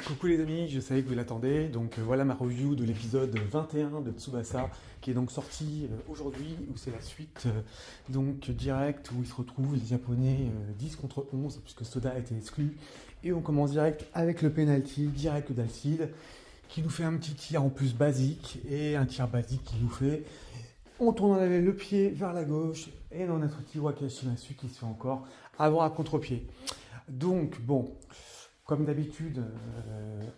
Coucou les amis, je savais que vous l'attendez, donc voilà ma review de l'épisode 21 de Tsubasa qui est donc sorti aujourd'hui, où c'est la suite donc direct où ils se retrouvent les Japonais 10 contre 11 puisque Soda a été exclu et on commence direct avec le penalty direct d'Alcide qui nous fait un petit tir en plus basique et un tir basique qui nous fait on tourne le pied vers la gauche et dans notre petit Wakashimasu qui se fait encore avoir à contre-pied. Donc bon, comme d'habitude,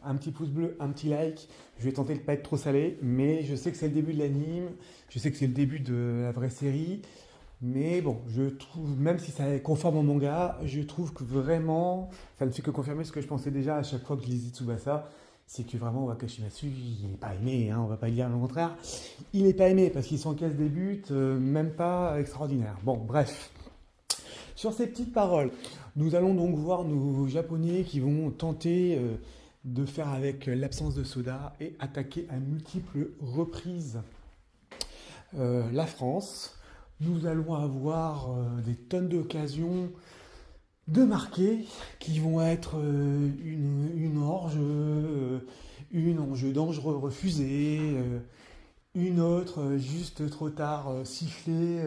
un petit pouce bleu, un petit like. Je vais tenter de ne pas être trop salé, mais je sais que c'est le début de l'anime, je sais que c'est le début de la vraie série. Mais bon, je trouve, même si ça est conforme au manga, je trouve que vraiment, ça ne fait que confirmer ce que je pensais déjà à chaque fois que je lisais Tsubasa, c'est que vraiment Wakashimasu, il n'est pas aimé, hein, on va pas dire le contraire. Il n'est pas aimé parce qu'il s'encaisse des buts, même pas extraordinaires. Bon, bref. Sur ces petites paroles, nous allons donc voir nos Japonais qui vont tenter de faire avec l'absence de Soda et attaquer à multiples reprises la France. Nous allons avoir des tonnes d'occasions de marquer qui vont être une orge, une enjeu dangereux refusé, une autre juste trop tard sifflée.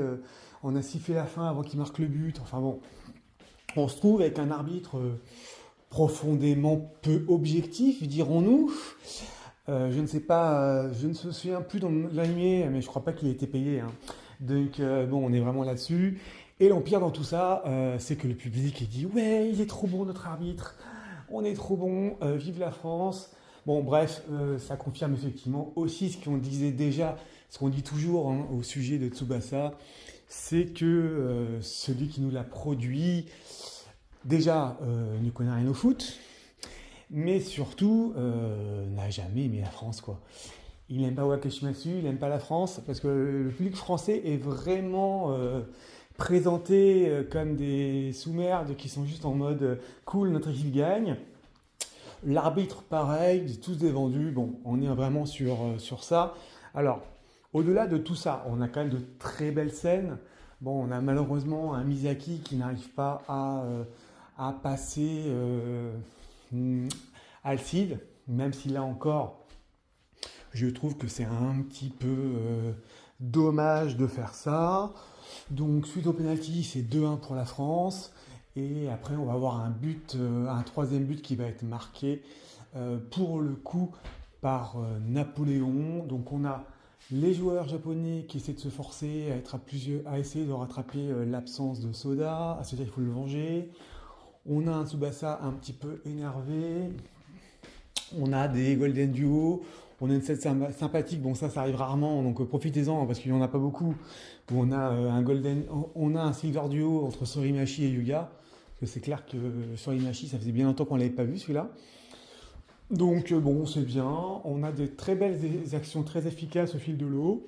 On a sifflé la fin avant qu'il marque le but. Enfin bon, on se trouve avec un arbitre profondément peu objectif, dirons-nous. Je ne sais pas, je ne me souviens plus dans l'animé, mais je crois pas qu'il ait été payé, hein. Donc bon, on est vraiment là-dessus. Et l'empire dans tout ça, c'est que le public il dit ouais, il est trop bon notre arbitre, on est trop bon, vive la France. Bon, bref, ça confirme effectivement aussi ce qu'on disait déjà, ce qu'on dit toujours hein, au sujet de Tsubasa, c'est que celui qui nous l'a produit, déjà, ne connaît rien au foot, mais surtout, n'a jamais aimé la France, quoi. Il n'aime pas Wakashimasu, il n'aime pas la France, parce que le public français est vraiment présenté comme des sous-merdes qui sont juste en mode cool, notre équipe gagne. L'arbitre, pareil, tous des vendus. Bon, on est vraiment sur ça. Alors, au-delà de tout ça, on a quand même de très belles scènes. Bon, on a malheureusement un Misaki qui n'arrive pas à passer Alcide, même si là encore, je trouve que c'est un petit peu dommage de faire ça. Donc, suite au penalty, c'est 2-1 pour la France. Et après, on va avoir un troisième but qui va être marqué pour le coup par Napoléon. Donc, on a les joueurs japonais qui essaient de se forcer à être à plusieurs, à essayer de rattraper l'absence de Soda, à se dire qu'il faut le venger. On a un Tsubasa un petit peu énervé. On a des Golden Duo. On a une scène sympathique. Bon, ça arrive rarement, donc profitez-en parce qu'il n'y en a pas beaucoup. Où on a un Silver Duo entre Sorimachi et Yuga. Parce que c'est clair que Sorimachi, ça faisait bien longtemps qu'on ne l'avait pas vu celui-là. Donc bon, c'est bien. On a des très belles actions très efficaces au fil de l'eau.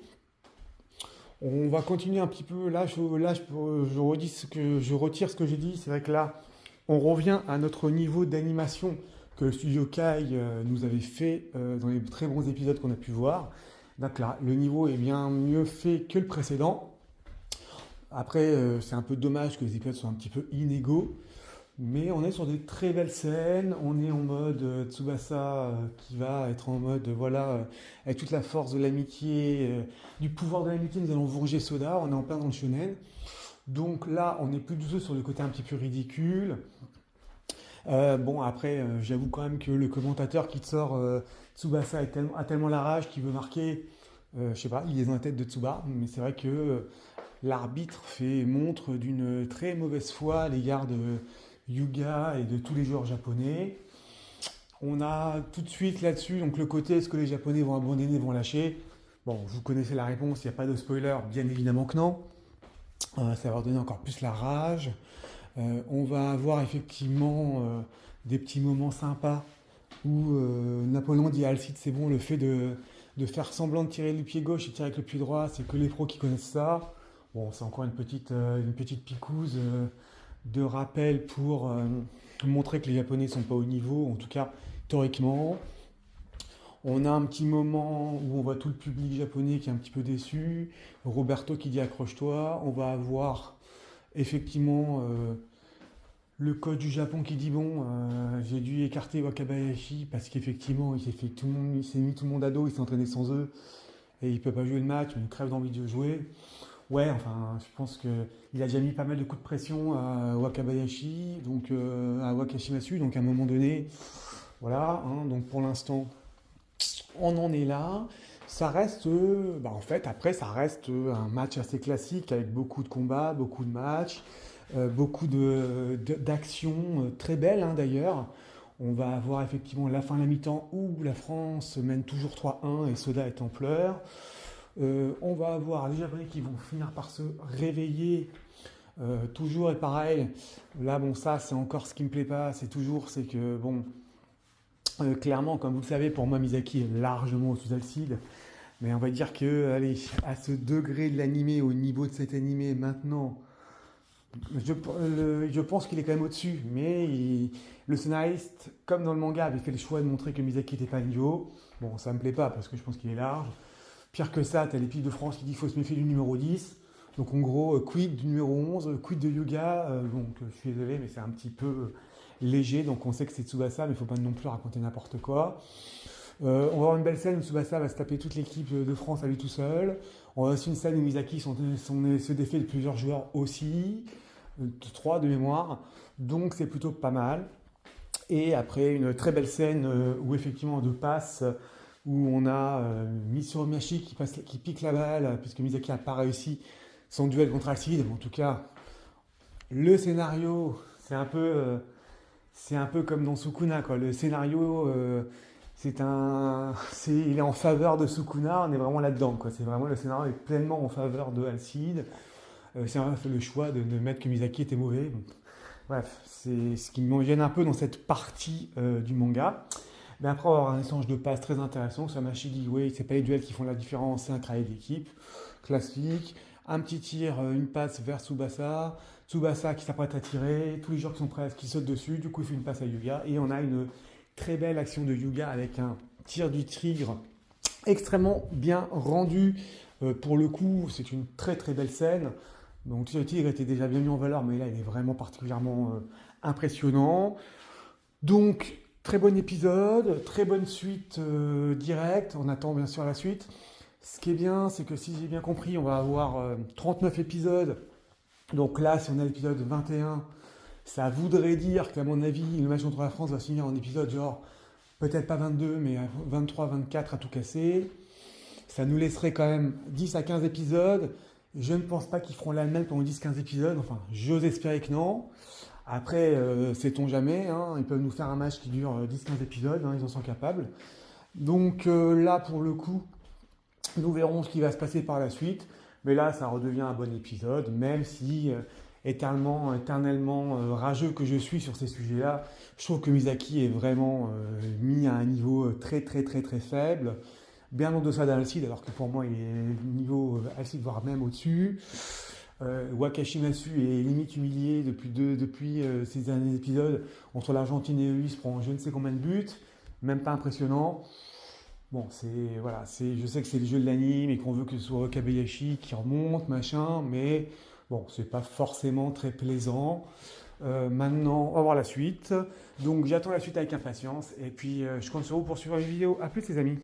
On va continuer un petit peu. Je redis je retire ce que j'ai dit. C'est vrai que là, on revient à notre niveau d'animation que le studio Kai nous avait fait dans les très bons épisodes qu'on a pu voir. Donc là, le niveau est bien mieux fait que le précédent. Après, c'est un peu dommage que les épisodes soient un petit peu inégaux. Mais on est sur des très belles scènes, on est en mode Tsubasa qui va être en mode voilà, avec toute la force de l'amitié, du pouvoir de l'amitié, nous allons venger Soda, on est en plein dans le shonen. Donc là, on est plus du tout sur le côté un petit peu ridicule. Bon, après, j'avoue quand même que le commentateur qui te sort Tsubasa a tellement la rage qu'il veut marquer, je sais pas, il est dans la tête de Tsuba, mais c'est vrai que l'arbitre fait montre d'une très mauvaise foi à l'égard de Yuga et de tous les joueurs japonais. On a tout de suite là-dessus, donc le côté est-ce que les Japonais vont abandonner, vont lâcher. Bon, vous connaissez la réponse, il n'y a pas de spoiler, bien évidemment que non. Ça va leur donner encore plus la rage. On va avoir effectivement des petits moments sympas où Napoléon dit à Alcide c'est bon, le fait de faire semblant de tirer du pied gauche et tirer avec le pied droit, c'est que les pros qui connaissent ça. Bon, c'est encore une petite picouse de rappel pour montrer que les Japonais ne sont pas au niveau, en tout cas théoriquement. On a un petit moment où on voit tout le public japonais qui est un petit peu déçu. Roberto qui dit accroche-toi. On va avoir effectivement Le coach du Japon qui dit bon, j'ai dû écarter Wakabayashi parce qu'effectivement il s'est mis tout le monde à dos, il s'est entraîné sans eux et il peut pas jouer le match, mais il crève d'envie de jouer. Ouais, enfin, je pense que il a déjà mis pas mal de coups de pression à Wakabayashi, donc à Wakashimasu, donc à un moment donné, voilà. Hein, donc pour l'instant, on en est là. Ça reste, en fait, après, ça reste un match assez classique avec beaucoup de combats, beaucoup de matchs, beaucoup d'actions très belles hein, d'ailleurs. On va avoir effectivement la fin de la mi-temps où la France mène toujours 3-1 et Soda est en pleurs. On va avoir les Japonais qui vont finir par se réveiller. Toujours et pareil. Là, bon, ça, c'est encore ce qui me plaît pas. C'est que, bon, clairement, comme vous le savez, pour moi, Misaki est largement au-dessus d'Alcide. Mais on va dire que, allez, à ce degré de l'animé, au niveau de cet animé maintenant, je pense qu'il est quand même au-dessus. Mais le scénariste, comme dans le manga, avait fait le choix de montrer que Misaki n'était pas idiot. Bon, ça me plaît pas parce que je pense qu'il est large. Pire que ça, tu as l'équipe de France qui dit qu'il faut se méfier du numéro 10. Donc en gros, quid du numéro 11, quid de Yuga. Donc je suis désolé, mais c'est un petit peu léger. Donc on sait que c'est Tsubasa, mais il ne faut pas non plus raconter n'importe quoi. On va avoir une belle scène où Tsubasa va se taper toute l'équipe de France à lui tout seul. On va aussi une scène où Misaki se défait de plusieurs joueurs aussi. 3 de mémoire. Donc c'est plutôt pas mal. Et après, une très belle scène où effectivement de passe où on a Mitsuru Miyashi qui pique la balle, puisque Misaki n'a pas réussi son duel contre Alcide. En tout cas, le scénario, c'est un peu comme dans Sukuna, quoi. Le scénario, il est en faveur de Sukuna, on est vraiment là-dedans, quoi. C'est vraiment, le scénario est pleinement en faveur de Alcide. C'est vraiment fait le choix de mettre que Misaki était mauvais. Bon, bref, c'est ce qui me gêne un peu dans cette partie du manga. Mais après, on va avoir un échange de passes très intéressant. Samashi dit oui, c'est pas les duels qui font la différence, c'est un travail d'équipe. Classique. Un petit tir, une passe vers Tsubasa. Tsubasa qui s'apprête à tirer. Tous les joueurs qui sont prêts, qui sautent dessus. Du coup, il fait une passe à Yuga. Et on a une très belle action de Yuga avec un tir du tigre extrêmement bien rendu. Pour le coup, c'est une très très belle scène. Donc, le tir du tigre était déjà bien mis en valeur, mais là, il est vraiment particulièrement impressionnant. Donc, très bon épisode, très bonne suite directe. On attend bien sûr la suite. Ce qui est bien, c'est que si j'ai bien compris, on va avoir 39 épisodes. Donc là, si on a l'épisode 21, ça voudrait dire qu'à mon avis, le match contre la France va se finir en épisode genre, peut-être pas 22, mais 23, 24 à tout casser. Ça nous laisserait quand même 10 à 15 épisodes. Je ne pense pas qu'ils feront la même pendant 10-15 épisodes. Enfin, j'ose espérer que non. Après, sait-on jamais, hein, ils peuvent nous faire un match qui dure 10-15 épisodes, hein, ils en sont capables. Donc là, pour le coup, nous verrons ce qui va se passer par la suite. Mais là, ça redevient un bon épisode, même si éternellement rageux que je suis sur ces sujets-là, je trouve que Misaki est vraiment mis à un niveau très très très très faible, bien en deçà d'Alcide, alors que pour moi, il est niveau Alcide, voire même au-dessus. Wakashimasu est limite humilié depuis ces derniers épisodes. Entre l'Argentine et lui, il se prend je ne sais combien de buts, même pas impressionnant. Bon, voilà, je sais que c'est le jeu de l'anime et qu'on veut que ce soit Wakabayashi qui remonte, machin, mais bon, c'est pas forcément très plaisant. Maintenant, on va voir la suite. Donc j'attends la suite avec impatience et puis je compte sur vous pour suivre une vidéo. A plus les amis.